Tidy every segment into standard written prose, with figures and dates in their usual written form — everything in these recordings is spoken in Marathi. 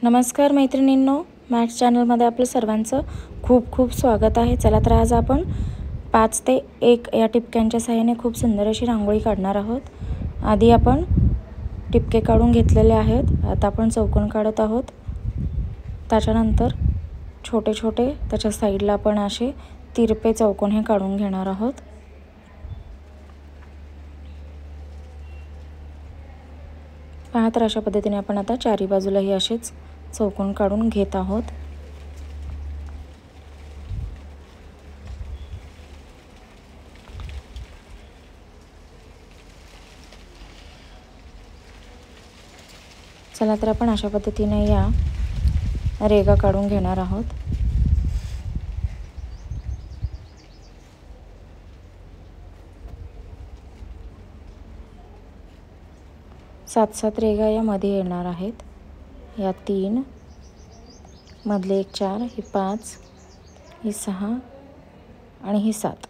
नमस्कार मैत्रिणींनो, मॅथ्स चॅनलमध्ये आपलं सर्वांचं खूप खूप स्वागत आहे। चला तर आज आपण 5 ते 1 या टिपक्यांच्या सहाय्याने खूप सुंदर अशी रांगोळी काढणार आहोत। आधी आपण टिपके काढून घेतलेले आहेत, आता आपण चौकोन काढत आहोत। त्याच्यानंतर छोटे छोटे त्याच्या साईडला आपण असे तिरपे चौकोन हे काढून घेणार आहोत। पहा तर अशा पद्धतीने आपण आता चारी बाजूलाही असेच चौकोन काढून घेत आहोत। चला तर आपण अशा पद्धतीने या रेगा काढून घेणार आहोत। सात सात रेगा या मध्ये येणार आहेत। या 3 मधले एक 4, ही 5, ही 6 आणि ही 7,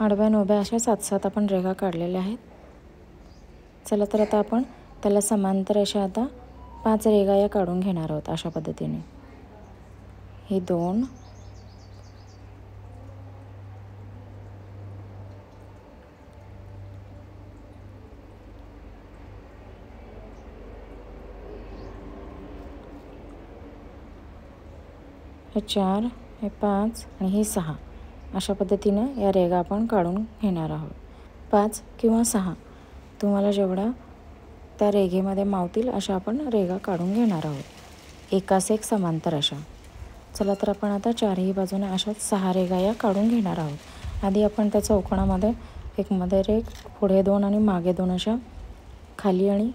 आडव्या आणि उभ्या अशा 7-7 आपण रेगा काढलेल्या आहेत। चला तर आता आपण त्याला समांतर अशा आता 5 रेगा या काढून घेणार आहोत। अशा पद्धतीने ही 2, हे 4, हे 5 आणि ही 6 अशा पद्धतीने या रेगा आपण काढून घेणार आहोत। 5 किंवा 6 तुम्हाला जेवढा त्या रेघेमध्ये मावतील अशा आपण रेगा काढून घेणार आहोत, एकास एक समांतर अशा। चला तर आपण आता चारही बाजूने अशा 6 रेगा या काढून घेणार आहोत। आधी आपण त्या चौकोनामध्ये एक मध्ये रेघ, पुढे 2 आणि मागे 2 अशा खाली आणि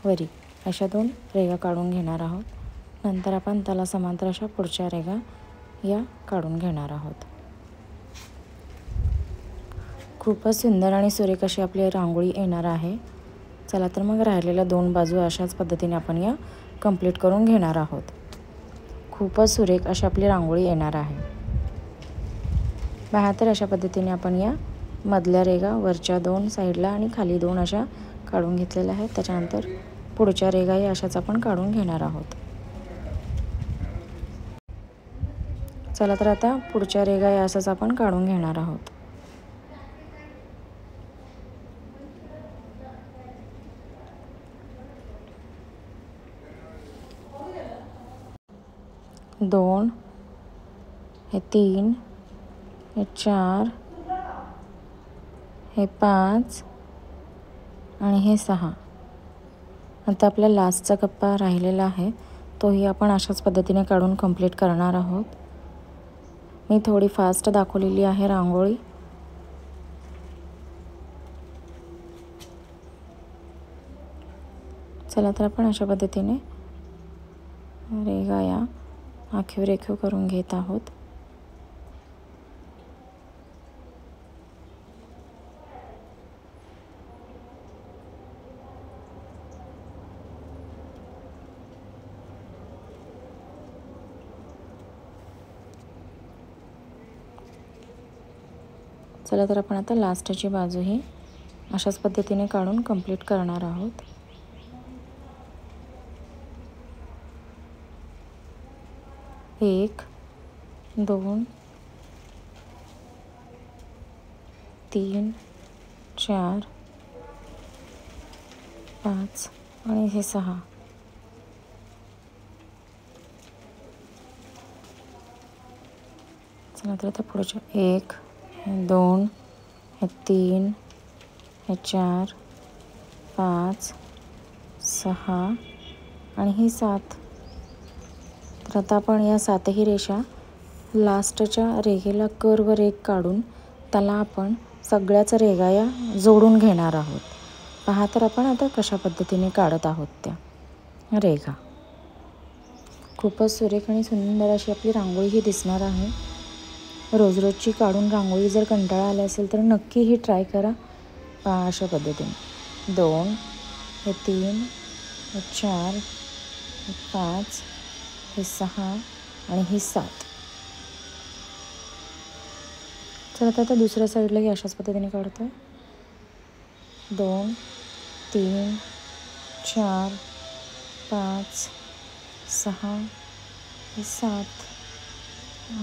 वरी अशा 2 रेगा काढून घेणार आहोत। नंतर आपण त्याला समांतर अशा पुढच्या रेगा या काढून घेणार आहोत। खूपच सुंदर आणि सुरेख अशी आपली रांगोळी येणार आहे। चला तर मग राहिलेल्या 2 बाजू अशाच पद्धतीने आपण या कंप्लीट करून घेणार आहोत। खूपच सुरेख अशी आपली रांगोळी येणार आहे। पहा तर अशा पद्धतीने आपण या मधल्या रेगा वरच्या 2 साईडला आणि खाली 2 अशा काढून घेतलेल्या आहेत। त्याच्यानंतर पुढच्या रेगा या अशाच आपण काढून घेणार आहोत। चला तर आता पुढच्या रेगा या अशाच आपण काढून घेणार आहोत। दोन, हे 3, हे 4, हे 5 आणि हे 6। आता आपला लास्टचा कप्पा राहिलेला आहे, तोही आपण अशाच पद्धतीने काढून कंप्लीट करणार आहोत। मी थोडी फास्ट दाखवलेली आहे रांगोळी। चला तर आपण अशा पद्धतीने रेगा या आखीव रेखीव करून घेत आहोत। चला तर आपण आता लास्टची बाजूही अशाच पद्धतीने काढून कंप्लीट करणार आहोत। एक, 2, 3, 4, 5 आणि हे 6। चला तर आता पुढच्या 1, 2, 3, 4, 5, 6 आणि ही 7। तर आता आपण या 7ही रेषा लास्टच्या रेघेला कर्व रेघ काढून त्याला आपण सगळ्याच रेगा या जोडून घेणार आहोत। पहा तर आपण आता कशा पद्धतीने काढत आहोत त्या रेघा। खूपच सुरेख आणि सुंदर अशी आपली रांगोळी ही दिसणार आहे। रोज रोजची काढून रांगोळी जर कंटाळा आला असेल तर नक्की ही ट्राय करा। पहा अशा पद्धतीने 2, हे 3, हे 4, हे 5, हे 6 आणि ही 7। चला तर आता दुसऱ्या साईडलाही अशाच पद्धतीने काढतोय। 2, 3, 4, 5, 6, हे 7,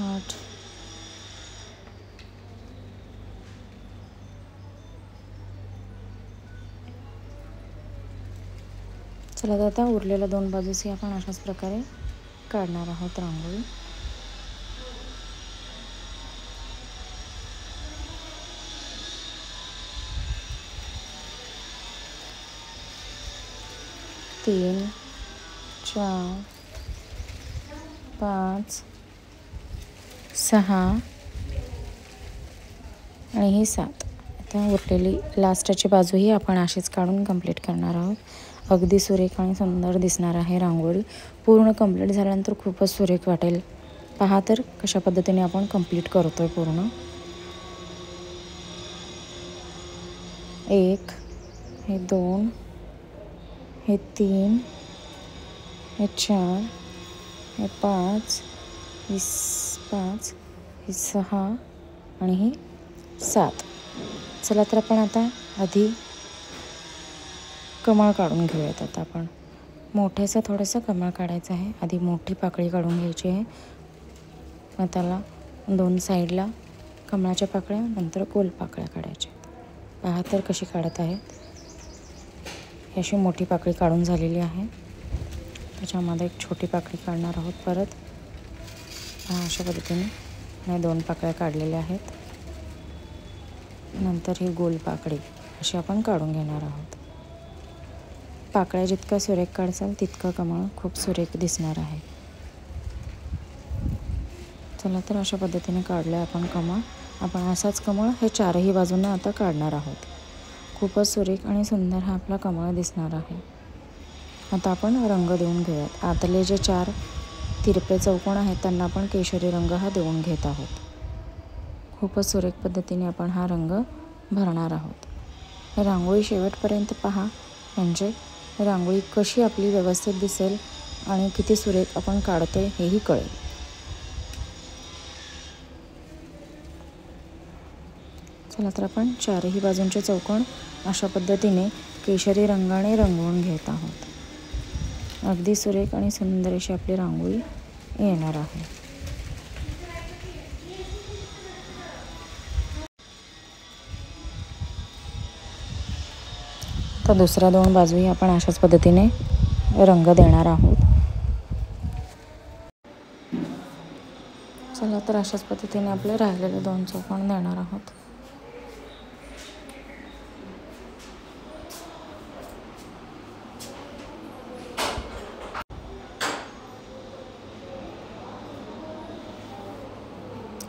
8, चला तर आता उरलेल्या 2 बाजूसही आपण अशाच प्रकारे काढणार आहोत रांगोळी. तीन, 4, 5, 6 आणि ही 7. आता उरलेली लास्टची बाजूही आपण अशीच काढून कंप्लीट करणार आहोत. अगदी सुरेख आणि सुंदर दिसणार आहे रांगोळी. पूर्ण कंप्लीट झाल्यानंतर खूपच सुरेख वाटेल. पहा तर कशा पद्धतीने आपण कंप्लीट करतोय पूर्ण. 1, हे 2, हे 3, हे 4, हे 5, ही 5, ही 6 आणि ही 7. चला तर आपण आता आधी कमळ काढून घेऊयात. आता आपण मोठ्याचं थोडंसं कमळ काढायचं आहे. आधी मोठी पाकळी काढून घ्यायची आहे. मग त्याला 2 साईडला कमळाच्या पाकळ्या, नंतर गोल पाकळ्या काढायच्या. पहा तर कशी काढत आहेत. ही अशी मोठी पाकळी काढून झालेली आहे. त्याच्यामध्ये एक छोटी पाकळी काढणार आहोत परत. पहा अशा पद्धतीने 2 पाकळ्या काढलेल्या आहेत. नंतर ही गोल पाकळी अशी आपण काढून घेणार आहोत. पाकळ्या जितका सुरेख काढसाल तितकं कमळ खूप सुरेख दिसणार आहे. चला तर अशा पद्धतीने काढलं आपण कमळ. आपण असाच कमळ हे 4ही बाजूंना आता काढणार आहोत. खूपच सुरेख आणि सुंदर हा आपला कमळ दिसणार आहे. आता आपण रंग देऊन घेऊयात. आतले जे 4 तिरपे चौकोन आहेत त्यांना आपण केशरी रंग हा देऊन घेत आहोत. खूपच सुरेख पद्धतीने आपण हा रंग भरणार आहोत. रांगोळी शेवटपर्यंत पहा, म्हणजे रांगोळी कशी आपली व्यवस्थित दिसेल आणि किती सुरेख आपण काढतोय हेही कळेल. चला तर आपण 4ही बाजूंचे चौकोन अशा पद्धतीने केशरी रंगाने रंगवून घेत आहोत. अगदी सुरेख आणि सुंदर अशी आपली रांगोळी येणार आहे. तर दुसऱ्या 2 बाजूही आपण अशाच पद्धतीने रंग देणार आहोत. चला तर अशाच पद्धतीने आपले राहिलेले 2 चौकोन देणार आहोत.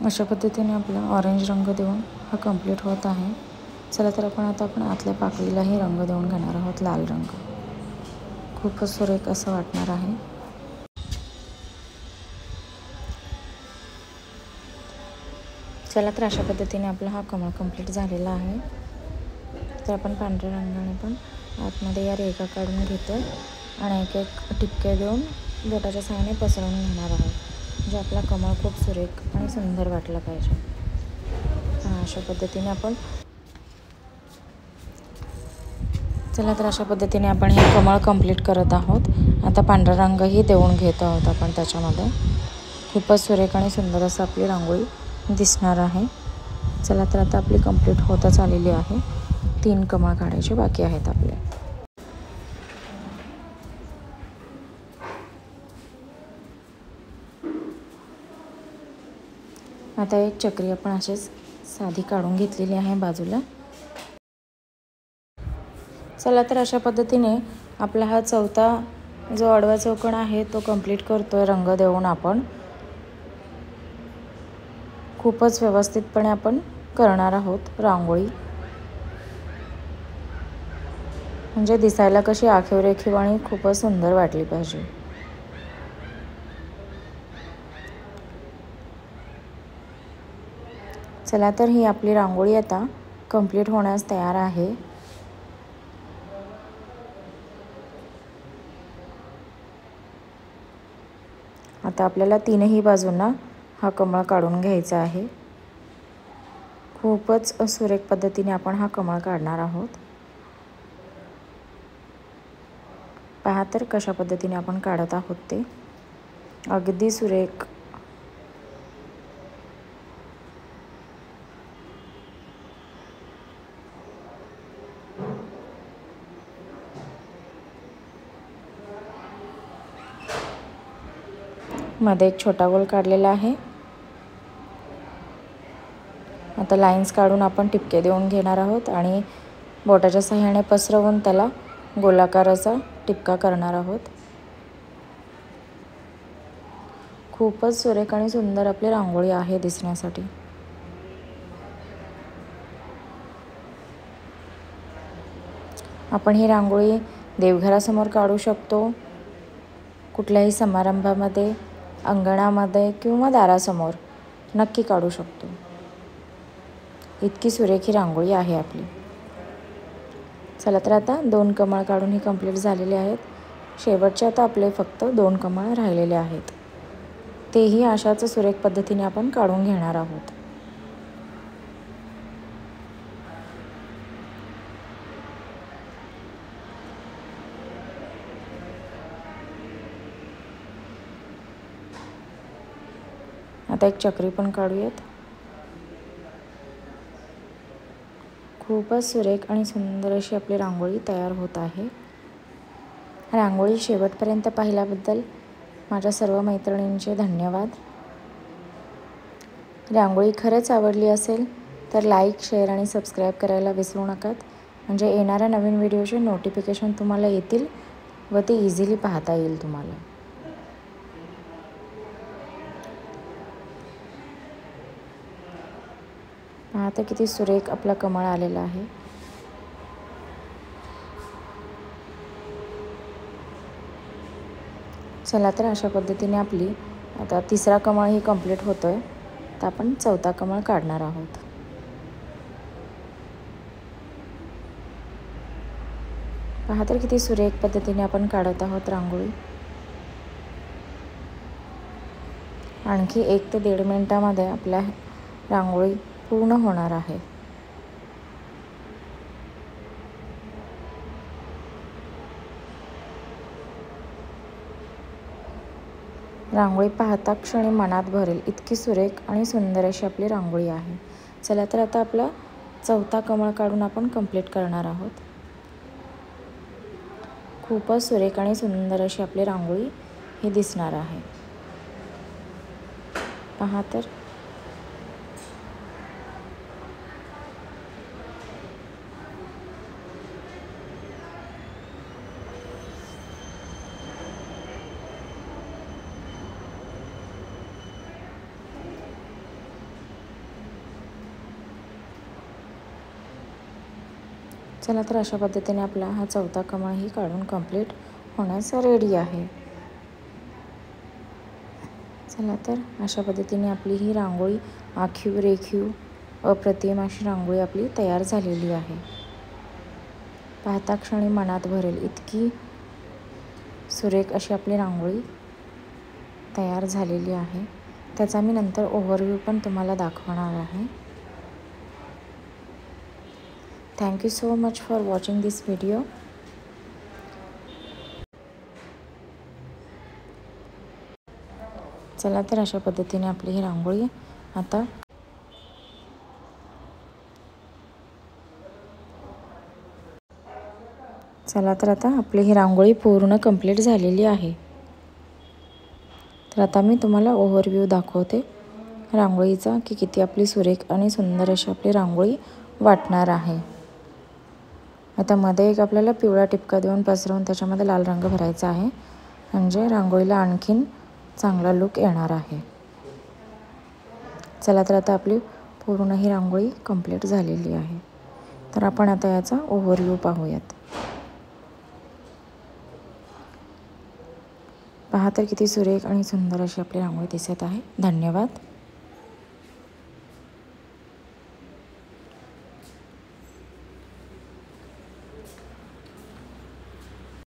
अशा पद्धतीने आपला ऑरेंज रंग देऊन हा कंप्लीट होत आहे. चला तर आपण आतल्या पाकळीलाही रंग देऊन घेणार आहोत, लाल रंग. खूपच सुरेख असं वाटणार आहे. चला तर अशा पद्धतीने आपला हा कमळ कंप्लीट झालेला आहे. तर आपण पांढऱ्या रंगाने पण आतमध्ये या रेघा काढून घेतो आणि एक एक टिपके देऊन बोटाच्या सहाय्याने पसरवून घेणार आहोत, म्हणजे आपला कमळ खूप सुरेख आणि सुंदर वाटला पाहिजे. अशा पद्धतीने आपण चला तर अशा पद्धतीने आपण हे कमळ कंप्लीट करत आहोत. आता पांढरा रंगही देऊन घेत आहोत आपण त्याच्यामध्ये. खूपच सुरेख आणि सुंदर असं आपली रांगोळी दिसणार आहे. चला तर आता आपली कंप्लीट होतच आलेली आहे. 3 कमळ काढायचे बाकी आहेत आपले. आता एक चक्री आपण अशीच साधी काढून घेतलेली आहे बाजूला. चला तर अशा पद्धतीने आपला हा चौथा जो आडवा चौकोन आहे तो कंप्लीट करतोय रंग देऊन आपण. खूपच व्यवस्थितपणे आपण करणार आहोत रांगोळी, म्हणजे दिसायला कशी आखीव रेखीव आणि खूपच सुंदर वाटली पाहिजे. चला तर ही आपली रांगोळी आता कंप्लीट होण्यास तयार आहे. आता आपल्याला 3ही बाजूंना हा कमळ काढून घ्यायचा आहे. खूपच सुरेख पद्धतीने आपण हा कमळ काढणार आहोत. पहा तर कशा पद्धतीने आपण काढत आहोत ते अगदी सुरेख. मध्ये एक छोटा गोल काढलेला आहे. आता लाईन्स काढून आपण टिपके देऊन घेणार आहोत आणि बोटाच्या सहाय्याने पसरवून त्याला गोलाकार असा टिपका करणार आहोत. खूपच सुरेख आणि सुंदर आपली रांगोळी आहे दिसण्यासाठी. आपण ही रांगोळी देवघरासमोर काढू शकतो, कुठल्याही समारंभामध्ये, अंगणामध्ये किंवा दारासमोर नक्की काढू शकतो. इतकी सुरेख ही रांगोळी आहे आपली. चला तर आता 2 कमळ काढून ही कंप्लीट झालेली आहेत. शेवटचे आता आपले फक्त 2 कमळ राहिलेले आहेत. तेही अशाच सुरेख पद्धतीने आपण काढून घेणार आहोत. आता एक चक्री पण काढूयात. खूपच सुरेख आणि सुंदर अशी आपली रांगोळी तयार होत आहे. रांगोळी शेवटपर्यंत पाहिल्याबद्दल माझ्या सर्व मैत्रिणींचे धन्यवाद. रांगोळी खरंच आवडली असेल तर लाईक, शेअर आणि सबस्क्राईब करायला विसरू नका, म्हणजे येणाऱ्या नवीन व्हिडिओचे नोटिफिकेशन तुम्हाला येतील व ते इझिली पाहता येईल तुम्हाला. आता किती सुरेख आपला कमळ आलेला आहे. चला तर अशा पद्धतीने आपली आता 3रा कमळ ही कंप्लीट होतोय. तर आपण 4था कमळ काढणार आहोत. पहा तर किती सुरेख पद्धतीने आपण काढत आहोत रांगोळी. आणखी 1 ते 1.5 मिनिटामध्ये आपल्या रांगोळी पूर्ण होणार आहे. रांगोळी पाहता क्षणी मनात भरेल इतकी सुरेख आणि सुंदर अशी आपली रांगोळी आहे. चला तर आता आपला 4था कमळ काढून आपण कंप्लीट करणार आहोत. खूपच सुरेख आणि सुंदर अशी आपली रांगोळी ही दिसणार आहे. पहा तर चला तर अशा पद्धतीने आपला हा 4था कमळ ही काढून कंप्लीट होण्यास रेडी आहे. चला तर अशा पद्धतीने आपली ही रांगोळी आखीव रेखीव अप्रतिम अशी रांगोळी आपली तयार झालेली आहे. पाहता क्षणी मनात भरेल इतकी सुरेख अशी आपली रांगोळी तयार झालेली आहे. त्याचा मी नंतर ओव्हरव्ह्यू पण तुम्हाला दाखवणार आहे. Thank you so much for watching this video. चला तर अशा पद्धतीने आपली ही रांगोळी आता आपली ही रांगोळी पूर्ण कंप्लीट झालेली आहे. तर आता मी तुम्हाला ओव्हरव्ह्यू दाखवते रांगोळीचा की किती आपली सुरेख आणि सुंदर अशी आपली रांगोळी वाटणार आहे. आता मध्ये एक आपल्याला पिवळा टिपका देऊन पसरवून त्याच्यामध्ये लाल रंग भरायचा आहे, म्हणजे रांगोळीला आणखीन चांगला लुक येणार आहे. चला तर आता आपली पूर्ण ही रांगोळी कंप्लीट झालेली आहे. तर आपण आता याचा ओव्हरव्ह्यू पाहूयात. पहा तर किती सुरेख आणि सुंदर अशी आपली रांगोळी दिसत आहे. धन्यवाद.